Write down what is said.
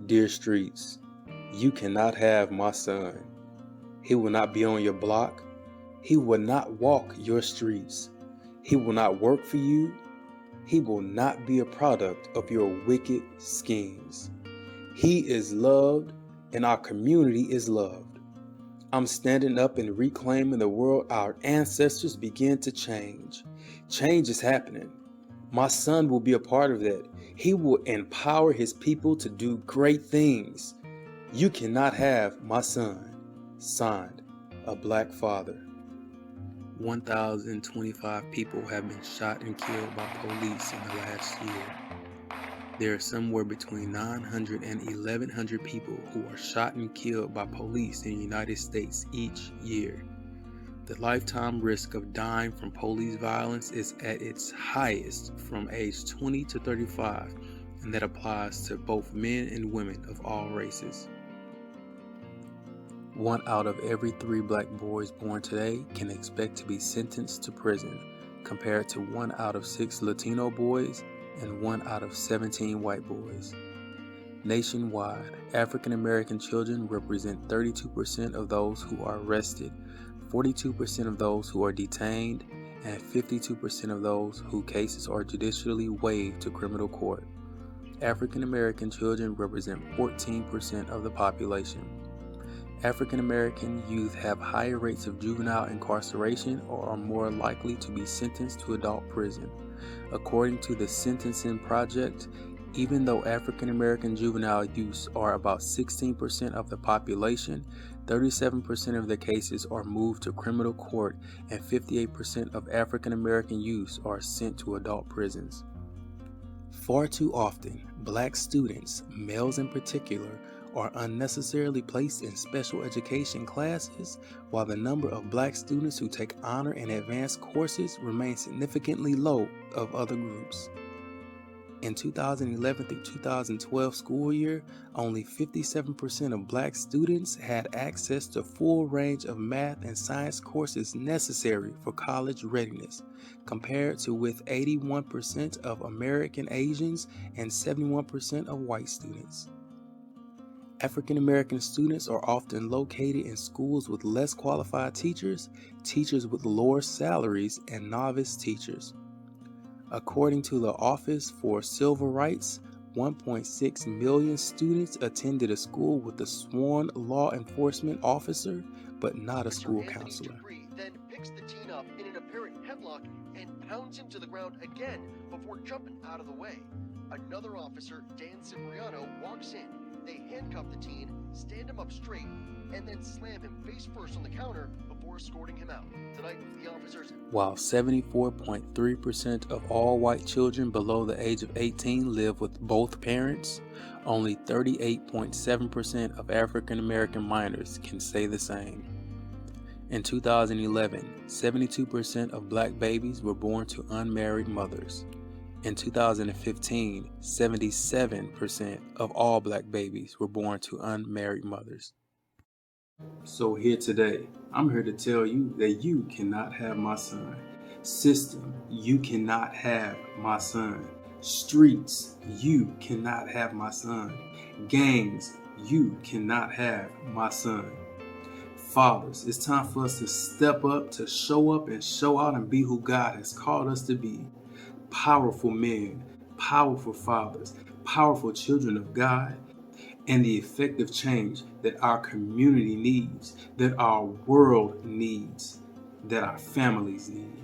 Dear streets, you cannot have my son. He will not be on your block. He will not walk your streets. He will not work for you. He will not be a product of your wicked schemes. He is loved, and our community is loved. I'm standing up and reclaiming the world our ancestors began to change. Change is happening. My son will be a part of that. He will empower his people to do great things. You cannot have my son. Signed, a black father. 1,025 people have been shot and killed by police in the last year. There are somewhere between 900 and 1,100 people who are shot and killed by police in the United States each year. The lifetime risk of dying from police violence is at its highest from age 20 to 35, and that applies to both men and women of all races. 1 out of every 3 black boys born today can expect to be sentenced to prison, compared to 1 out of 6 Latino boys and 1 out of 17 white boys. Nationwide, African American children represent 32% of those who are arrested, 42% of those who are detained, and 52% of those whose cases are judicially waived to criminal court. African American children represent 14% of the population. African American youth have higher rates of juvenile incarceration or are more likely to be sentenced to adult prison. According to the Sentencing Project, even though African American juvenile youths are about 16% of the population, 37% of the cases are moved to criminal court and 58% of African American youths are sent to adult prisons. Far too often, black students, males in particular, are unnecessarily placed in special education classes, while the number of black students who take honor and advanced courses remains significantly low of other groups. In 2011 through 2012 school year, only 57% of black students had access to full range of math and science courses necessary for college readiness, compared to with 81% of American Asians and 71% of white students. African American students are often located in schools with less qualified teachers, teachers with lower salaries, and novice teachers. According to the Office for Civil Rights, 1.6 million students attended a school with a sworn law enforcement officer, but not a school counselor. Then picks the teen up in an apparent headlock and pounds him to the ground again before jumping out of the way. Another officer, Dan Cipriano, walks in. They handcuff the teen, stand him up straight, and then slam him face first on the counter before escorting him out. Tonight, the officers... While 74.3% of all white children below the age of 18 live with both parents, only 38.7% of African American minors can say the same. In 2011, 72% of black babies were born to unmarried mothers. In 2015, 77% of all black babies were born to unmarried mothers. So here today, I'm here to tell you that you cannot have my son. System, you cannot have my son. Streets, you cannot have my son. Gangs, you cannot have my son. Fathers, it's time for us to step up, to show up and show out and be who God has called us to be. Powerful men, powerful fathers, powerful children of God, and the effective change that our community needs, that our world needs, that our families need.